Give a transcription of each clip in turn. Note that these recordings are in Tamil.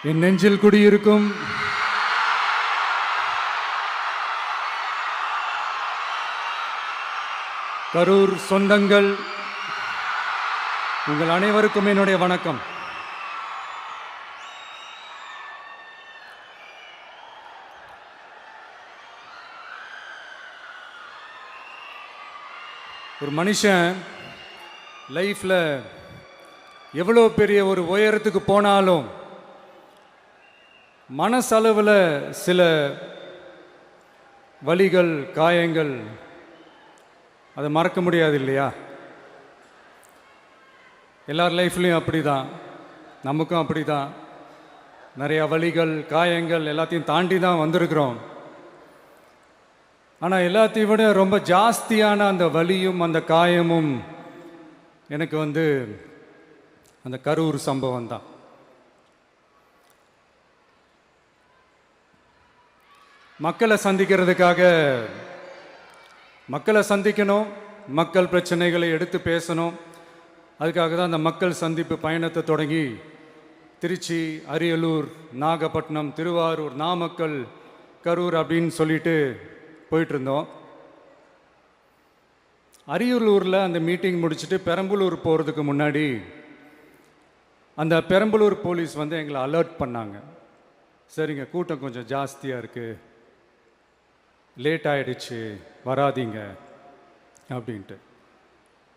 என் நெஞ்சில் குடியிருக்கும் கரூர் சொந்தங்கள், உங்கள் அனைவருக்கும் என்னுடைய வணக்கம். ஒரு மனுஷன் லைஃப்ல எவ்வளோ பெரிய ஒரு உயரத்துக்கு போனாலும் மனசளவில் சில வலிகள், காயங்கள் அதை மறக்க முடியாது இல்லையா? எல்லார் லைஃப்லையும் அப்படி தான், நமக்கும் அப்படி தான். நிறையா வலிகள், காயங்கள் எல்லாத்தையும் தாண்டி தான் வந்திருக்கிறோம். ஆனால் எல்லாத்தையும் விட ரொம்ப ஜாஸ்தியான அந்த வலியும் அந்த காயமும் எனக்கு அந்த கரூர் சம்பவம் தான். மக்களை சந்திக்கணும், மக்கள் பிரச்சனைகளை எடுத்து பேசணும். அதுக்காக தான் அந்த மக்கள் சந்திப்பு பயணத்தை தொடங்கி திருச்சி, அரியலூர், நாகப்பட்டினம், திருவாரூர், நாமக்கல், கரூர் அப்படின்னு சொல்லிட்டு போயிட்டுருந்தோம். அரியலூரில் அந்த மீட்டிங் முடிச்சுட்டு பெரம்பலூர் போகிறதுக்கு முன்னாடி அந்த பெரம்பலூர் போலீஸ் எங்களை அலர்ட் பண்ணாங்க. சரிங்க, கூட்டம் கொஞ்சம் ஜாஸ்தியாக இருக்குது, லேட் ஆகிடுச்சு, வராதிங்க அப்படின்ட்டு.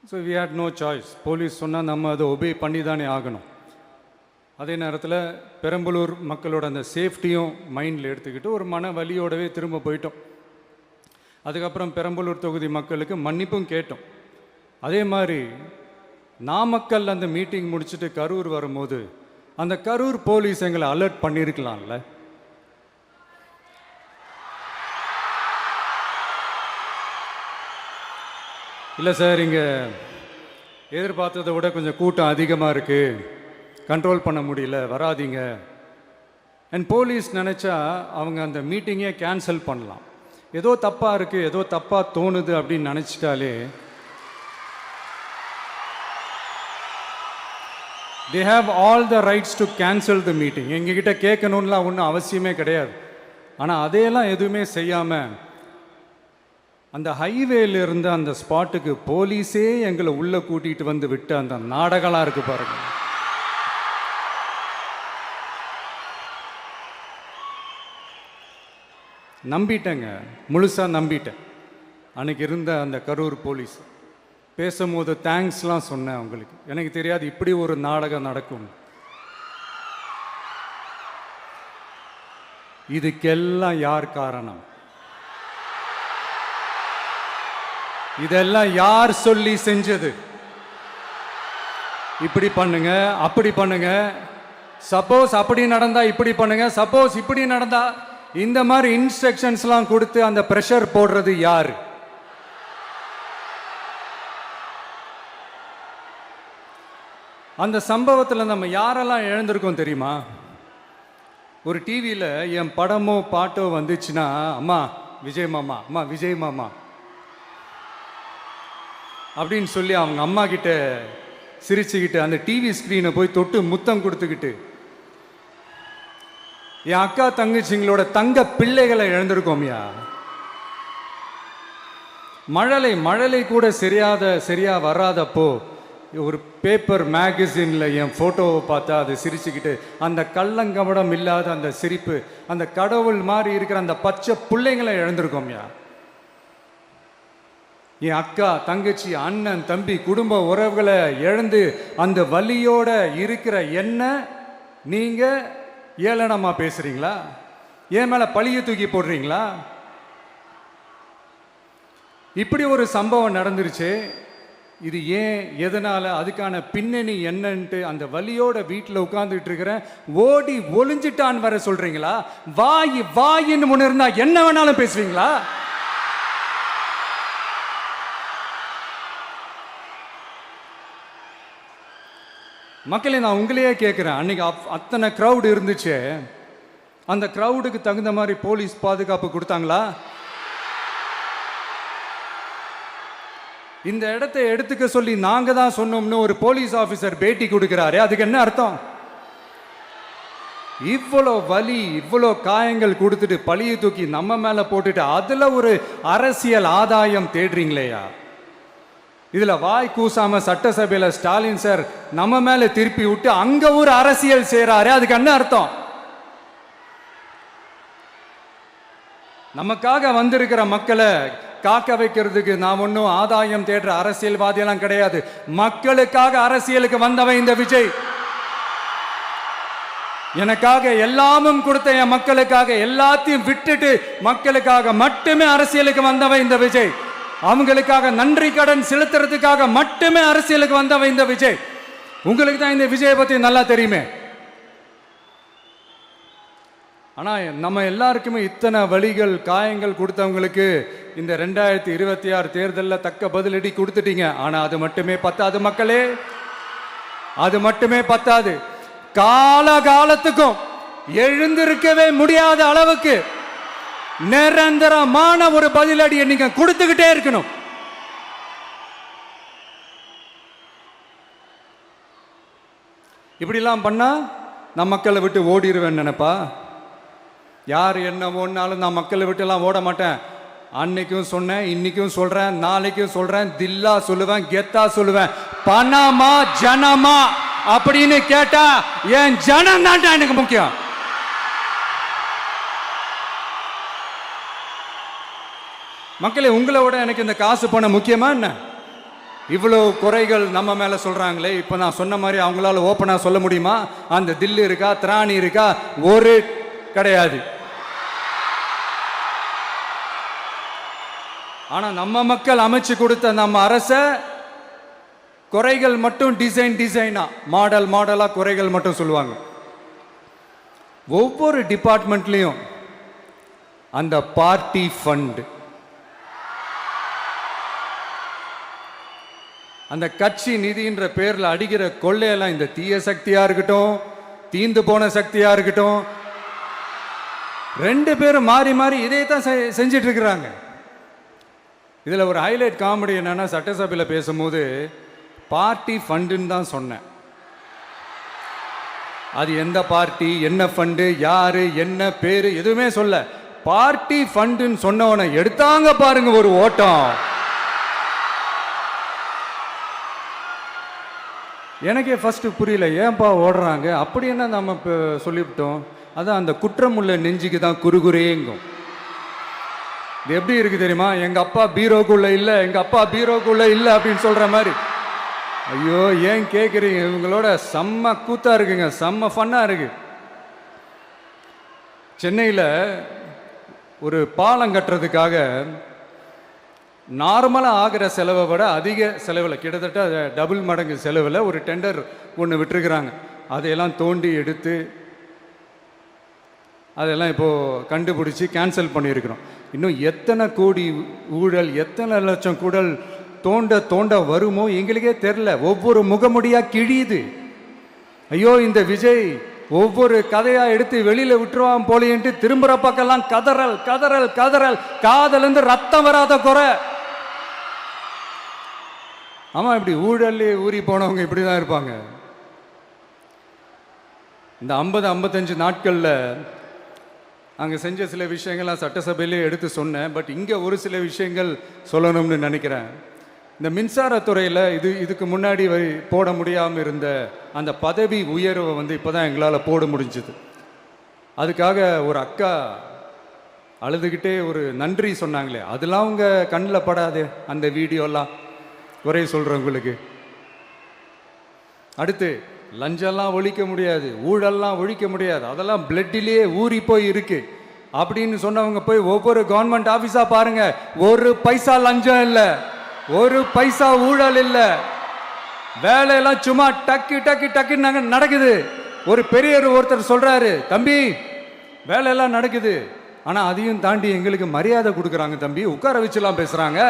So we had no choice. Police சொன்னால் நம்ம அதை ஒபே பண்ணி தானே ஆகணும். அதே நேரத்தில் பெரம்பலூர் மக்களோட அந்த சேஃப்டியும் மைண்டில் எடுத்துக்கிட்டு ஒரு மன வலியோடவே திரும்ப போயிட்டோம். அதுக்கப்புறம் பெரம்பலூர் தொகுதி மக்களுக்கு மன்னிப்பும் கேட்டோம். அதே மாதிரி நாமக்கல் அந்த மீட்டிங் முடிச்சுட்டு கரூர் வரும்போது அந்த கரூர் போலீஸ் எங்களை அலர்ட் பண்ணியிருக்கலாம்ல. இல்லை சார், இங்கே எதிர்பார்த்ததை விட கொஞ்சம் கூட்டம் அதிகமாக இருக்குது, கண்ட்ரோல் பண்ண முடியல, வராதிங்க. அண்ட் போலீஸ் நினச்சா அவங்க அந்த மீட்டிங்கே கேன்சல் பண்ணலாம். ஏதோ தப்பாக இருக்குது, ஏதோ தப்பாக தோணுது அப்படின்னு நினச்சிட்டாலே they have all the rights to cancel the meeting. எங்ககிட்ட கேட்கணும்லாம் ஒன்றும் அவசியமே கிடையாது. ஆனால் அதையெல்லாம் எதுவுமே செய்யாமல் அந்த ஹைவேல இருந்த அந்த ஸ்பாட்டுக்கு போலீஸே எங்களை உள்ளே கூட்டிகிட்டு வந்து விட்டு அந்த நாடகம்லாம் இருக்குது பாருங்க. நம்பிட்டேங்க, முழுசாக நம்பிட்டேன். அன்னைக்கு இருந்த அந்த கரூர் போலீஸ் பேசும்போது தேங்க்ஸ்லாம் சொன்னேன் அவங்களுக்கு. எனக்கு தெரியாது இப்படி ஒரு நாடகம் நடக்கும். இதுக்கெல்லாம் யார் காரணம்? இதெல்லாம் யார் சொல்லி செஞ்சது? இப்படி பண்ணுங்க, அப்படி பண்ணுங்க, சப்போஸ் அப்படி நடந்தா இப்படி பண்ணுங்க, சப்போஸ் இப்படி நடந்தா இந்த மாதிரி இன்ஸ்ட்ரக்ஷன்ஸ்லாம் கொடுத்து அந்த பிரஷர் போடுறது யாரு? அந்த சம்பவத்தில் நம்ம யாரெல்லாம் இழந்திருக்கோம் தெரியுமா? ஒரு டிவியில் என் படமோ பாட்டோ வந்துச்சுன்னா, அம்மா விஜய் மாமா, அம்மா விஜய் மாமா அப்படின்னு சொல்லி அவங்க அம்மா கிட்ட சிரிச்சுக்கிட்டு அந்த டிவி ஸ்க்ரீனை போய் தொட்டு முத்தம் கொடுத்துக்கிட்டு என் அக்கா தங்கச்சிங்களோட தங்க பிள்ளைகளை இழந்திருக்கோம்யா. மழலை கூட சரியா வராதப்போ ஒரு பேப்பர் மேகசின்ல என் ஃபோட்டோவை பார்த்தா அது சிரிச்சுக்கிட்டு அந்த கள்ளங்கபடம் இல்லாத அந்த சிரிப்பு, அந்த கடவுள் மாதிரி இருக்கிற அந்த பச்சை பிள்ளைங்களை இழந்திருக்கோம்யா. என் அக்கா தங்கச்சி, அண்ணன், தம்பி, குடும்ப உறவுகளை இழந்து அந்த வலியோட இருக்கிற என்ன நீங்க ஏளனமா பேசுறீங்களா? என் மேல பழிய தூக்கி போடுறீங்களா? இப்படி ஒரு சம்பவம் நடந்துருச்சு. இது ஏன், எதனால, அதுக்கான பின்னணி என்னன்ட்டு அந்த வலியோட வீட்டில் உட்கார்ந்துட்டு இருக்கிறேன். ஓடி ஒளிஞ்சிட்டான்னு வர சொல்றீங்களா? வாயின்னு முன்ன இருந்தா என்ன வேணாலும் பேசுவீங்களா? மக்களே, நான் உங்களையே கேட்குறேன். அன்னைக்கு அத்தனை க்ரௌடு இருந்துச்சு, அந்த க்ரௌடுக்கு தகுந்த மாதிரி போலீஸ் பாதுகாப்பு கொடுத்தாங்களா? இந்த இடத்தை எடுத்துக்க சொல்லி நாங்க தான் சொன்னோம்னு ஒரு போலீஸ் ஆபீசர் பேட்டி கொடுக்கிறாரு. அதுக்கு என்ன அர்த்தம்? இவ்வளோ வலி, இவ்வளோ காயங்கள் கொடுத்துட்டு பழியை தூக்கி நம்ம மேல போட்டுட்டு அதுல ஒரு அரசியல் ஆதாயம் தேடுறீங்களேயா? இதுல வாய் கூசாம சட்டசபையில ஸ்டாலின் சார் நம்ம மேல திருப்பி விட்டு அங்க ஒரு அரசியல் செய்றாரு. அதுக்கு என்ன அர்த்தம்? நமக்காக வந்திருக்கிற மக்களை காக்க வைக்கிறதுக்கு நான் ஒன்றும் ஆதாயம் தேடுற அரசியல்வாதியெல்லாம் கிடையாது. மக்களுக்காக அரசியலுக்கு வந்தவன் இந்த விஜய். எனக்காக எல்லாமும் கொடுத்த என் மக்களுக்காக எல்லாத்தையும் விட்டுட்டு மக்களுக்காக மட்டுமே அரசியலுக்கு வந்தவன் இந்த விஜய். அவங்களுக்காக நன்றி கடன் செலுத்துறதுக்காக மட்டுமே அரசியலுக்கு வந்தவன் இந்த விஜய். உங்களுக்கு தான் இந்த விஜயை பத்தி நல்லா தெரியுமே. ஆனா நம்ம எல்லாருக்குமே இத்தனை வலிகள் காயங்கள் கொடுத்தவங்களுக்கு இந்த 2026 தேர்தலில் தக்க பதிலடி கொடுத்துட்டீங்க. ஆனா அது மட்டுமே பத்தாது மக்களே, அது மட்டுமே பத்தாது. காலகாலத்துக்கும் எழுந்திருக்கவே முடியாத அளவுக்கு நிரந்தரமான ஒரு பதிலடியை நீங்க கொடுத்துக்கிட்டே இருக்கணும். இப்படிலாம் பண்ணா நான் மக்களை விட்டு ஓடிடுவேன் நினைப்பா? யார் என்ன ஓடினாலும் நான் மக்களை விட்டு எல்லாம் ஓட மாட்டேன். அன்னைக்கும் சொன்னேன், இன்னைக்கும் சொல்றேன், நாளைக்கும் சொல்றேன், தில்லா சொல்லுவேன், கெத்தா சொல்லுவேன். பணமா ஜனமா அப்படின்னு கேட்டா என் ஜனம் தான் எனக்கு முக்கியம். மக்களே, உங்களை விட எனக்கு இந்த காசு பணம் முக்கியமா என்ன? இவ்வளவு குறைகள் நம்ம மேல சொல்றாங்களே, இப்ப நான் சொன்ன மாதிரி அவங்களால ஓப்பனா சொல்ல முடியுமா? அந்த தில்லு இருக்கா, திராணி இருக்கா? ஒரு கிடையாது. ஆனா நம்ம மக்கள் அமைச்சு கொடுத்த நம்ம அரச குறைகள் மட்டும் டிசைனா மாடல் மாடலா குறைகள் மட்டும் சொல்லுவாங்க. ஒவ்வொரு டிபார்ட்மெண்ட்லயும் அந்த பார்ட்டி ஃபண்ட், அந்த கட்சி நிதின்ற பேர்ல அடிக்கிற கொள்ளையெல்லாம் இந்த தீய சக்தியா இருக்கட்டும், தீந்து போன சக்தியா இருக்கட்டும், ரெண்டு பேரும் மாறி மாறி இதே தான் செஞ்சிட்டு இருக்கிறாங்க. இதுல ஒரு ஹைலைட் காமெடி என்னன்னா, சட்டசபையில் பேசும்போது பார்ட்டி ஃபண்டுன்னு தான் சொன்னேன். அது எந்த பார்ட்டி, என்ன ஃபண்டு, யாரு, என்ன பேரு எதுவுமே சொல்ல. பார்ட்டி ஃபண்டுன்னு சொன்னவனை எடுத்தாங்க பாருங்க ஒரு ஓட்டம். எனக்கே ஃபர்ஸ்ட் புரியல, ஏன்பா ஓடுறாங்க? அப்படி என்ன நம்ம சொல்லிவிட்டோம்? அதான் அந்த குற்றம் உள்ள நெஞ்சுக்கு தான் குறுகுறேங்கும். இது எப்படி இருக்கு தெரியுமா? எங்க அப்பா பீரோக்குள்ள இல்ல, எங்க அப்பா பீரோக்குள்ள இல்ல அப்படின்னு சொல்ற மாதிரி. ஐயோ, ஏன் கேட்குறீங்க? இவங்களோட செம்ம கூத்தா இருக்குங்க, செம்ம ஃபன்னா இருக்கு. சென்னையில் ஒரு பாலம் கட்டுறதுக்காக நார்மலாக ஆகிற செலவை விட அதிக செலவில், கிட்டத்தட்ட டபுள் மடங்கு செலவில் ஒரு டெண்டர் ஒன்று விட்டுருக்குறாங்க. அதையெல்லாம் தோண்டி எடுத்து அதெல்லாம் இப்போது கண்டுபிடிச்சி கேன்சல் பண்ணியிருக்கிறோம். இன்னும் எத்தனை கோடி ஊழல், எத்தனை லட்சம் கூடல் தோண்ட தோண்ட வருமோ எங்களுக்கே தெரில. ஒவ்வொரு முகமுடியாக கிழியுது. ஐயோ, இந்த விஜய் ஒவ்வொரு கதையா எடுத்து வெளியில விட்டுருவான் போலின்ட்டு திரும்புற பக்கம்லாம் கதறல் கதறல் கதறல். காதலேருந்து ரத்தம் வராத குறை. ஆமா, இப்படி ஊழல் ஊறி போனவங்க இப்படிதான் இருப்பாங்க. இந்த 50-55 நாட்கள்ல அங்கே செஞ்ச சில விஷயங்கள்லாம் சட்டசபையிலே எடுத்து சொன்னேன். பட் இங்கே ஒரு சில விஷயங்கள் சொல்லணும்னு நினைக்கிறேன். இந்த மின்சாரத்துறையில் இதுக்கு முன்னாடி போட முடியாமல் இருந்த அந்த பதவி உயர்வை இப்போ தான் எங்களால் போட முடிஞ்சுது. அதுக்காக ஒரு அக்கா அழுதுகிட்டே ஒரு நன்றி சொன்னாங்களே, அதெல்லாம் அவங்க கண்ணில் படாது அந்த வீடியோலாம். ஒரே சொல்கிறவங்களுக்கு. அடுத்து லஞ்சம்லாம் ஒழிக்க முடியாது, ஊழல்லாம் ஒழிக்க முடியாது, அதெல்லாம் பிளட்டிலேயே ஊறி போய் இருக்கு அப்படின்னு சொன்னவங்க போய் ஒவ்வொரு கவர்மெண்ட் ஆஃபீஸாக பாருங்க. ஒரு பைசா லஞ்சம் இல்லை, ஒரு பைசா ஊழல் இல்லை. வேலையெல்லாம் சும்மா டக்கு டக்கு டக்குன்னு நடக்குது. ஒரு பெரியவர் ஒருத்தர் சொல்றாரு, தம்பி வேலையெல்லாம் நடக்குது, ஆனால் அதையும் தாண்டி எங்களுக்கு மரியாதை கொடுக்குறாங்க தம்பி, உட்கார வச்சுலாம் பேசுறாங்க.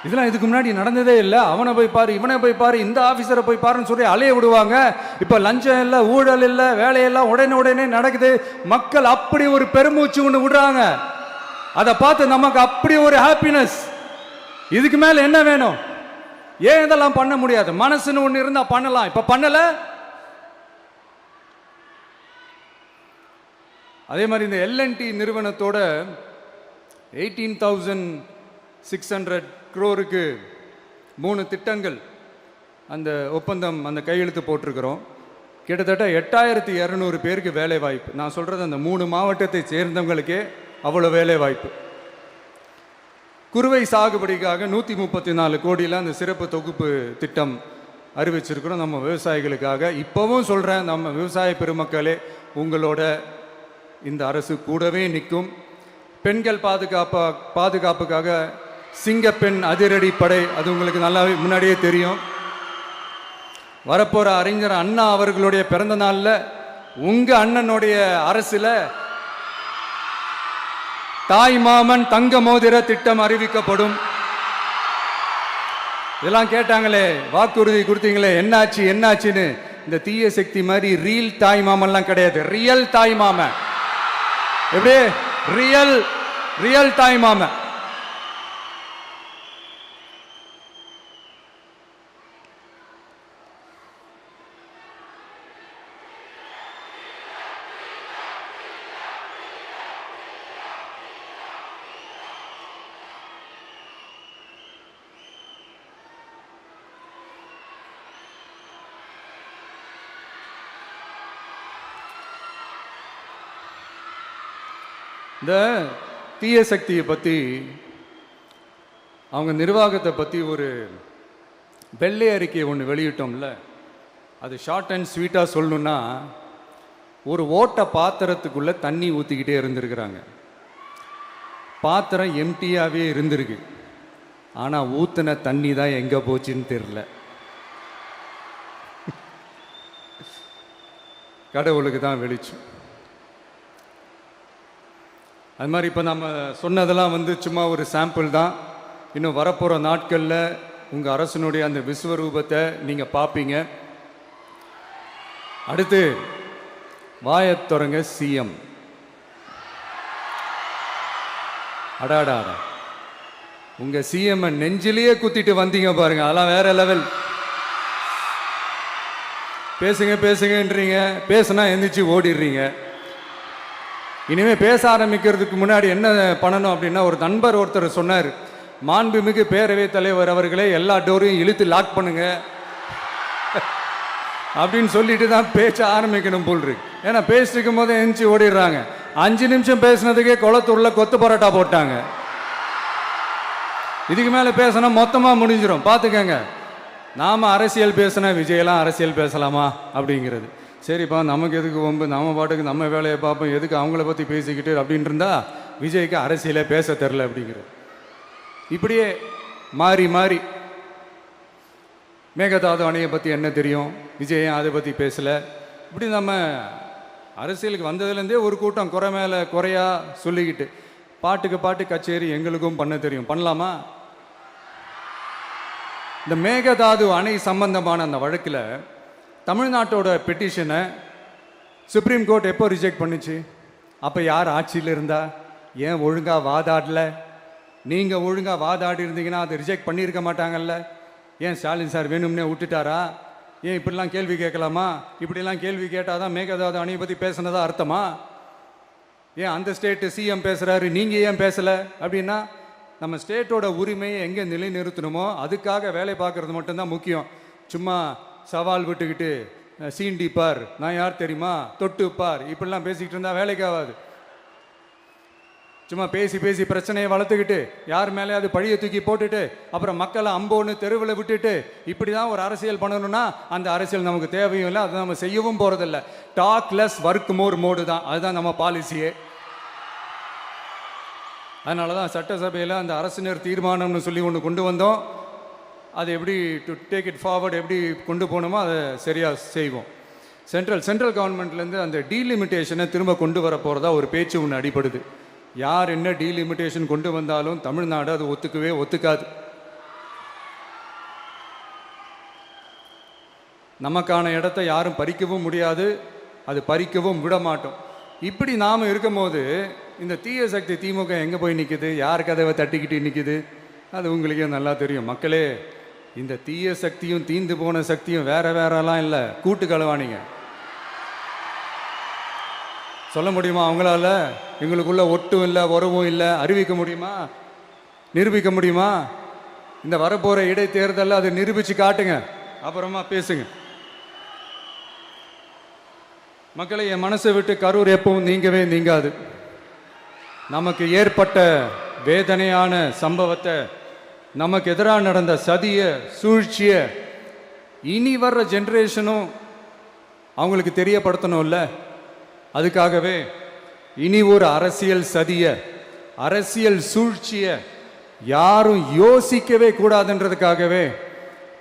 இதெல்லாம் இதுக்கு முன்னாடி நடந்ததே இல்லை. அவனை போய் பாரு, இவனை போய் பாரு, இந்த ஆஃபீஸரை போய் பாருன்னு சொல்லி அலைய விடுவாங்க. இப்போ லஞ்சம் இல்லை, ஊழல் இல்லை, வேலையெல்லாம் உடனே நடக்குது. மக்கள் அப்படி ஒரு பெருமூச்சு ஒன்று விடுறாங்க. அதை பார்த்து நமக்கு அப்படி ஒரு ஹாப்பினஸ். இதுக்கு மேல என்ன வேணும்? ஏன் இதெல்லாம் பண்ண முடியாது? மனசுன்னு ஒன்று இருந்தா பண்ணலாம். இப்ப பண்ணல, அதே மாதிரி இந்த எல்என்டி நிறுவனத்தோட 18,600 crore-க்கு 3 திட்டங்கள் அந்த ஒப்பந்தம் அந்த கையெழுத்து போட்டிருக்கிறோம். கிட்டத்தட்ட 8,200 பேருக்கு வேலை வாய்ப்பு. நான் சொல்கிறது அந்த 3 மாவட்டத்தை சேர்ந்தவங்களுக்கே அவ்வளோ வேலை வாய்ப்பு. குறுவை சாகுபடிக்காக 134 கோடியில் அந்த சிறப்பு தொகுப்பு திட்டம் அறிவிச்சிருக்கிறோம் நம்ம விவசாயிகளுக்காக. இப்போவும் சொல்கிறேன், நம்ம விவசாய பெருமக்களே, உங்களோட இந்த அரசு கூடவே நிற்கும். பெண்கள் பாதுகாப்புக்காக சிங்கப்பெண் அதிரடி படை, அது உங்களுக்கு நல்லா முன்னாடியே தெரியும். வரப்போகிற அறிஞர் அண்ணா அவர்களுடைய பிறந்த நாளில் உங்கள் அண்ணனுடைய அரசில் தாய் மாமன் தங்க மோதிர திட்டம் அறிவிக்கப்படும். இதெல்லாம் கேட்டாங்களே, வாக்குறுதி கொடுத்தீங்களே, என்னாச்சு என்னாச்சுன்னு. இந்த தீய சக்தி மாதிரி ரியல் தாய் மாமன்லாம் கிடையாது, ரியல் தாய் மாமன். எப்படி ரியல் தாய் மாமன். இந்த தீய சக்தியை பற்றி, அவங்க நிர்வாகத்தை பற்றி ஒரு வெள்ளை அறிக்கை ஒன்று வெளியிட்டோம்ல, அது ஷார்ட் அண்ட் ஸ்வீட்டாக சொல்லணுன்னா, ஒரு ஓட்ட பாத்திரத்துக்குள்ளே தண்ணி ஊற்றிக்கிட்டே இருந்திருக்கிறாங்க. பாத்திரம் எம்டியாகவே இருந்திருக்கு, ஆனால் ஊற்றின தண்ணி தான் எங்கே போச்சுன்னு தெரில. கடவுளுக்கு தான் வெளிச்சம். அது மாதிரி இப்போ நம்ம சொன்னதெல்லாம் சும்மா ஒரு சாம்பிள் தான். இன்னும் வரப்போகிற நாட்களில் உங்கள் அரசனுடைய அந்த விஸ்வரூபத்தை நீங்கள் பார்ப்பீங்க. அடுத்து வாயத்துறங்க சிஎம். அடாடா, உங்கள் சிஎம் நெஞ்சிலேயே குத்திட்டு வந்தீங்க பாருங்க, அதெல்லாம் வேற லெவல். பேசுங்கன்றீங்க, பேசுனா எந்திரிச்சு ஓடிடுறீங்க. இனிமேல் பேச ஆரம்பிக்கிறதுக்கு முன்னாடி என்ன பண்ணணும் அப்படின்னா, ஒரு நண்பர் ஒருத்தர் சொன்னார், மாண்புமிகு பேரவைத் தலைவர் அவர்களே, எல்லா டோரையும் இழுத்து லாக் பண்ணுங்க அப்படின்னு சொல்லிட்டு தான் பேச ஆரம்பிக்கணும் போல் இருக்கு. ஏன்னா பேசிட்டு இருக்கும் போது எந்திரிச்சு ஓடிடுறாங்க. 5 நிமிஷம் பேசினதுக்கே குளத்தூரில் கொத்து பரோட்டா போட்டாங்க. இதுக்கு மேலே பேசினா மொத்தமாக முடிஞ்சிடும், பார்த்துக்கங்க. நாம் அரசியல் பேசினா விஜயெல்லாம் அரசியல் பேசலாமா அப்படிங்கிறது. சரிப்பா, நமக்கு எதுக்கு வம்பு, நம்ம பாட்டுக்கு நம்ம வேலையை பார்ப்போம், எதுக்கு அவங்கள பற்றி பேசிக்கிட்டு அப்படின்னு இருந்தால் விஜய்க்கு அரசியலே பேச தெரில அப்படிங்கிறது. இப்படியே மாறி மாறி மேகதாது அணையை பற்றி என்ன தெரியும், விஜய் அதை பற்றி பேசலை. இப்படி நம்ம அரசியலுக்கு வந்ததுலேருந்தே ஒரு கூட்டம் குறை மேலே குறையா சொல்லிக்கிட்டு, பாட்டுக்கு பாட்டு கச்சேரி எங்களுக்கும் பண்ண தெரியும், பண்ணலாமா? இந்த மேகதாது அணை சம்பந்தமான அந்த வழக்கில் தமிழ்நாட்டோட பெட்டிஷனை சுப்ரீம் கோர்ட் எப்போ ரிஜெக்ட் பண்ணுச்சு? அப்போ யார் ஆட்சியில் இருந்தா? ஏன் ஒழுங்காக வாதாடல? நீங்கள் ஒழுங்காக வாதாடி இருந்தீங்கன்னா அதை ரிஜெக்ட் பண்ணியிருக்க மாட்டாங்கல்ல. ஏன் ஸ்டாலின் சார் வேணும்னே விட்டுட்டாரா? ஏன் இப்படிலாம் கேள்வி கேட்கலாமா? இப்படிலாம் கேள்வி கேட்டால் தான் மேகதாது அணையை பற்றி பேசுனதா அர்த்தமா? ஏன் அந்த ஸ்டேட்டு சிஎம் பேசுகிறாரு, நீங்கள் ஏன் பேசலை அப்படின்னா, நம்ம ஸ்டேட்டோட உரிமையை எங்கே நிலைநிறுத்தணுமோ அதுக்காக வேலை பார்க்குறது மட்டும்தான் முக்கியம். சும்மா சவால் விட்டுக்கிட்டு சீண்டிப்பார், நான் யார் தெரியுமா, தொட்டுப்பார், இப்படிலாம் பேசிக்கிட்டு இருந்தால் வேலைக்கு ஆகாது. சும்மா பேசி பேசி பிரச்சனையை வளர்த்துக்கிட்டு யார் மேலே அது பழியை தூக்கி போட்டுட்டு அப்புறம் மக்களை அம்போன்னு தெருவில் விட்டுட்டு இப்படி தான் ஒரு அரசியல் பண்ணணும்னா அந்த அரசியல் நமக்கு தேவையும் இல்லை, அதை நம்ம செய்யவும் போகிறதில்ல. Talk less work more mode தான், அதுதான் நம்ம பாலிசியே. அதனால தான் சட்டசபையில் அந்த அரசினர் தீர்மானம்னு சொல்லி ஒன்று கொண்டு வந்தோம். அதை எப்படி டு டேக் இட் ஃபார்வர்ட், எப்படி கொண்டு போகணுமோ அதை சரியாக செய்வோம். சென்ட்ரல் கவர்மெண்ட்லேருந்து அந்த டீலிமிட்டேஷனை திரும்ப கொண்டு வர போகிறதா ஒரு பேச்சு ஒன்று அடிப்படுது. யார் என்ன டீலிமிட்டேஷன் கொண்டு வந்தாலும் தமிழ்நாடு அது ஒத்துக்காது. நமக்கான இடத்த யாரும் பறிக்கவும் முடியாது, அது பறிக்கவும் விட மாட்டோம். இப்படி நாம் இருக்கும்போது இந்த தீய சக்தி திமுக எங்கே போய் நிற்குது, யார் கதவை தட்டிக்கிட்டு நிற்குது, அது உங்களுக்கே நல்லா தெரியும். மக்களே, இந்த தீய சக்தியும் தீந்து போன சக்தியும் வேறலாம் இல்லை, கூட்டு களவாணிங்க. சொல்ல முடியுமா அவங்களால? எங்களுக்குள்ள ஒட்டும் இல்லை, உறவும் இல்லை, அறிவிக்க முடியுமா? நிரூபிக்க முடியுமா? இந்த வரப்போகிற இடைத்தேர்தலில் அதை நிரூபித்து காட்டுங்க, அப்புறமா பேசுங்க. மக்களை, என் மனசை விட்டு கரூர் எப்பவும் நீங்கவே நீங்காது. நமக்கு ஏற்பட்ட வேதனையான சம்பவத்தை, நமக்கு எதிராக நடந்த சதிய சூழ்ச்சிய இனி வர்ற ஜென்ரேஷனும் அவங்களுக்கு தெரியப்படுத்தணும்ல. அதுக்காகவே இனி ஒரு அரசியல் சதிய, அரசியல் சூழ்ச்சிய யாரும் யோசிக்கவே கூடாதுன்றதுக்காகவே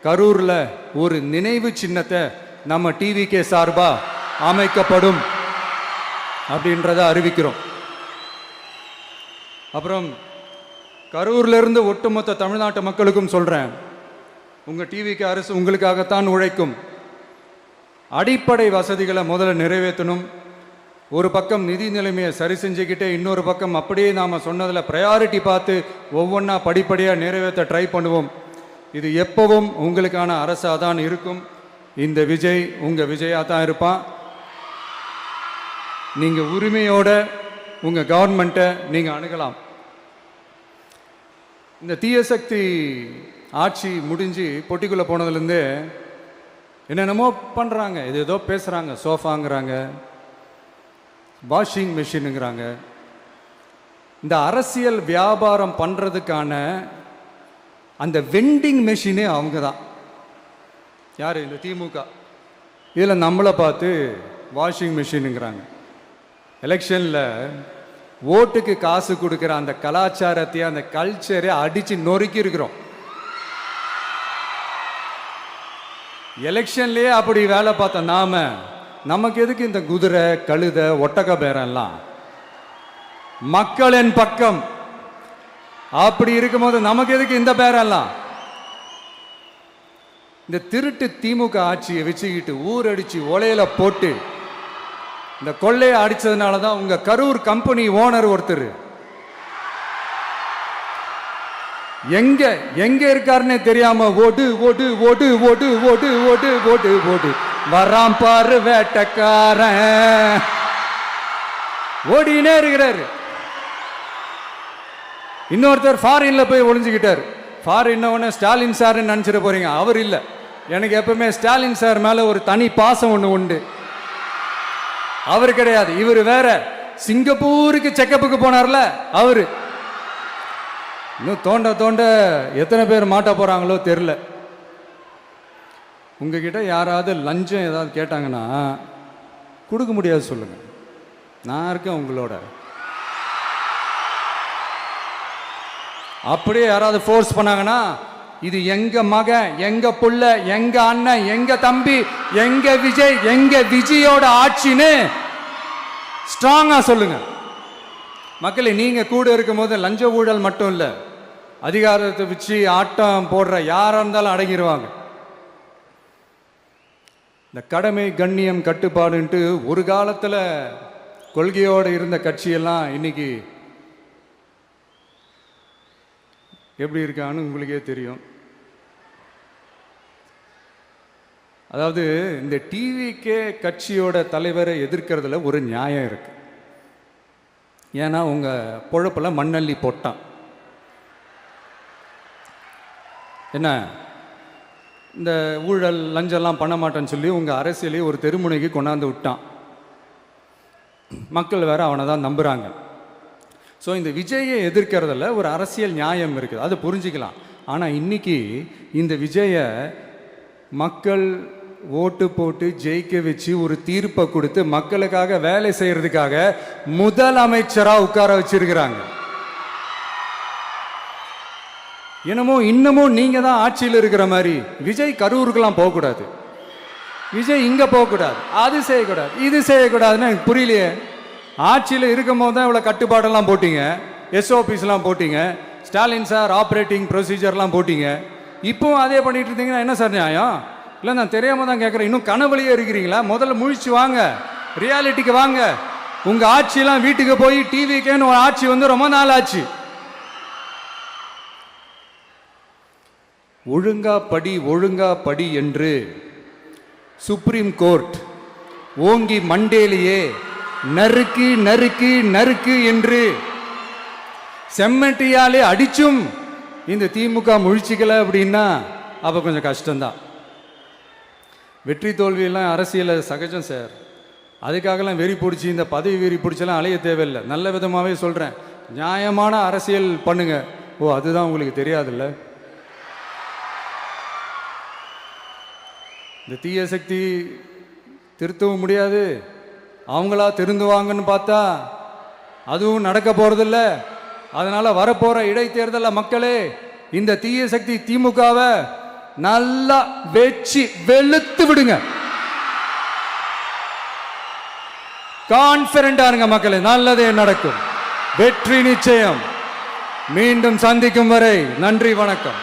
கரூர்ல ஒரு நினைவு சின்னத்தை நம்ம டிவிகே சார்பா அமைக்கப்படும் அப்படின்றத அறிவிக்கிறோம். அப்புறம் கரூர்ல இருந்து ஒட்டுமொத்த தமிழ்நாட்டு மக்களுக்கும் சொல்றேன், உங்க டிவிக்கு அரசு உங்களுக்காகத்தான் உழைக்கும். அடிப்படை வசதிகளை முதல்ல நிறைவேற்றணும். ஒரு பக்கம் நிதி நிலைமையை சரி செஞ்சுக்கிட்டே, இன்னொரு பக்கம் அப்படியே நாம் சொன்னதில் ப்ரையாரிட்டி பார்த்து ஒவ்வொன்றா படிப்படியாக நிறைவேற்ற ட்ரை பண்ணுவோம். இது எப்பவும் உங்களுக்கான அரசாக தான் இருக்கும். இந்த விஜய் உங்கள் விஜயாக தான் இருப்பான். நீங்கள் உரிமையோட உங்கள் கவர்மெண்ட்டை நீங்கள் அணுகலாம். இந்த தீய சக்தி ஆட்சி முடிஞ்சு பொட்டிக்குள்ளே போனதுலேருந்து என்னென்னமோ பண்ணுறாங்க, இது ஏதோ பேசுகிறாங்க, சோஃபாங்கிறாங்க, வாஷிங் மிஷினுங்கிறாங்க. இந்த அரசியல் வியாபாரம் பண்ணுறதுக்கான அந்த வெண்டிங் மெஷினே அவங்க தான். யார்? இந்த திமுக. இதில் நம்மளை பார்த்து வாஷிங் மிஷினுங்கிறாங்க. எலெக்ஷனில் ஓட்டுக்கு காசு கொடுக்குற அந்த கலாச்சாரத்தையே, அந்த கல்ச்சரை அடித்து நொறுக்கி இருக்கிறோம். எலெக்ஷன்லேயே அப்படி வேலை பார்த்த நமக்கு எதுக்கு இந்த குதிரை, கழுதை, ஒட்டக பேரெல்லாம்? மக்களின் பக்கம் அப்படி இருக்கும்போது நமக்கு எதுக்கு இந்த பேரெல்லாம்? இந்த திருட்டு திமுக ஆட்சியை வச்சுக்கிட்டு ஊரடிச்சு ஒலையில போட்டு இந்த கொள்ளையை அடிச்சதுனால தான் உங்க கரூர் கம்பெனி ஓனர் ஒருத்தர் எங்க எங்க இருக்காருன்னே தெரியாம ஓடு ஓடு ஓடு ஓடு ஓடு ஓடு ஓடு ஓடு வராம் பாரு வேட்டக்காரன் ஓடினே இருக்கிறாரு. இன்னொருத்தர் ஃபாரின்ல போய் ஒளிஞ்சுக்கிட்டார். ஃபாரின் ஸ்டாலின் சார் நினைச்சிட போறீங்க, அவர் இல்லை. எனக்கு எப்பவுமே ஸ்டாலின் சார் மேல ஒரு தனி பாசம் ஒன்று உண்டு. அவர் கிடையாது, இவர் வேற. சிங்கப்பூருக்கு செக்கப்புக்கு போனார்ல அவரு. இன்னும் தோண்ட தோண்ட எத்தனை பேர் மாட்ட போறாங்களோ தெரியல. உங்ககிட்ட யாராவது லஞ்சம் ஏதாவது கேட்டாங்கன்னா கொடுக்க முடியாது சொல்லுங்க, நான் இருக்கேன் உங்களோட. அப்படியே யாராவது ஃபோர்ஸ் பண்ணாங்கன்னா இது எங்க மகன், எங்க புள்ள, எங்க அண்ணன், எங்க தம்பி, எங்க விஜய், எங்க விஜயோட ஆட்சின்னு ஸ்ட்ராங்கா சொல்லுங்க. மக்களை, நீங்க கூட இருக்கும் போது லஞ்ச ஊழல் மட்டும் இல்ல, அதிகாரத்தை வச்சு ஆட்டம் போடுற யாரா இருந்தாலும் அடங்கிடுவாங்க. இந்த கடமை, கண்ணியம், கட்டுப்பாடுன்ட்டு ஒரு காலத்துல கொள்கையோடு இருந்த கட்சியெல்லாம் இன்னைக்கு எப்படி இருக்கான்னு உங்களுக்கே தெரியும். அதாவது இந்த டிவிகே கட்சியோட தலைவரை எதிர்க்கிறதுல ஒரு நியாயம் இருக்கு. ஏன்னா உங்க பொழப்புல மண்ணள்ளி போட்டான். என்ன இந்த ஊழல் லஞ்சம்லாம் பண்ண மாட்டேன்னு சொல்லி உங்க அரசியலையே ஒரு தெருமுனைக்கு கொண்டாந்து விட்டான். மக்கள் வேற அவனை தான் நம்புறாங்க. ஸோ இந்த விஜயை எதிர்க்கிறதுல ஒரு அரசியல் நியாயம் இருக்குது, அதை புரிஞ்சுக்கலாம். ஆனால் இன்னைக்கு இந்த விஜயை மக்கள் ஓட்டு போட்டு ஜெயிக்க வச்சு ஒரு தீர்ப்பை கொடுத்து மக்களுக்காக வேலை செய்யறதுக்காக முதலமைச்சராக உட்கார வச்சிருக்கிறாங்க. என்னமோ இன்னமும் நீங்க தான் ஆட்சியில் இருக்கிற மாதிரி விஜய் கரூருக்கெல்லாம் போகக்கூடாது, விஜய் இங்க போகக்கூடாது, அது செய்யக்கூடாது, இது செய்யக்கூடாதுன்னு எனக்கு புரியலையே. ஆட்சியில் இருக்கும் போது தான் இவ்வளோ கட்டுப்பாடெல்லாம் போட்டீங்க, எஸ்ஓபிஸ்லாம் போட்டீங்க, ஸ்டாலின் சார் ஆப்ரேட்டிங் ப்ரொசீஜர்லாம் போட்டீங்க. இப்போவும் அதே பண்ணிட்டு இருந்தீங்கன்னா என்ன சார் நியாயம்? இல்லை, நான் தெரியாம தான் கேட்குறேன். இன்னும் கனவுலையே இருக்கிறீங்களா? முதல்ல முழிச்சு வாங்க, ரியாலிட்டிக்கு வாங்க. உங்க ஆட்சியெல்லாம் வீட்டுக்கு போய் டிவிக்கேன்னு ஒரு ஆட்சி வந்து ரொம்ப நாள் ஆச்சு. ஒழுங்கா படி என்று சுப்ரீம் கோர்ட் ஓங்கி மண்டேலியே நறுக்கு நறுக்கு நறுக்கு என்று செம்மட்டியாலே அடிச்சும் இந்த திமுக முழிச்சிக்கல அப்படின்னா அப்ப கொஞ்சம் கஷ்டம்தான். வெற்றி தோல்வியெல்லாம் அரசியல சகஜம் சார். அதுக்காகலாம் வெறி பிடிச்சி இந்த பதவி வெறி பிடிச்செல்லாம் அலைய தேவையில்லை. நல்ல விதமாகவே சொல்கிறேன், நியாயமான அரசியல் பண்ணுங்க. ஓ, அதுதான் உங்களுக்கு தெரியாதுல்ல. இந்த தீய சக்தி திருத்தவும் முடியாது, அவங்களா திருந்துவாங்கன்னு பார்த்தா அதுவும் நடக்க போறதில்ல. அதனால வரப்போற இடைத்தேர்தலில் மக்களே இந்த தீய சக்தி திமுகவை நல்லா வெச்சு வெளுத்து விடுங்க. கான்பிடண்டா இருங்க மக்களே, நல்லதே நடக்கும், வெற்றி நிச்சயம். மீண்டும் சந்திக்கும் வரை நன்றி, வணக்கம்.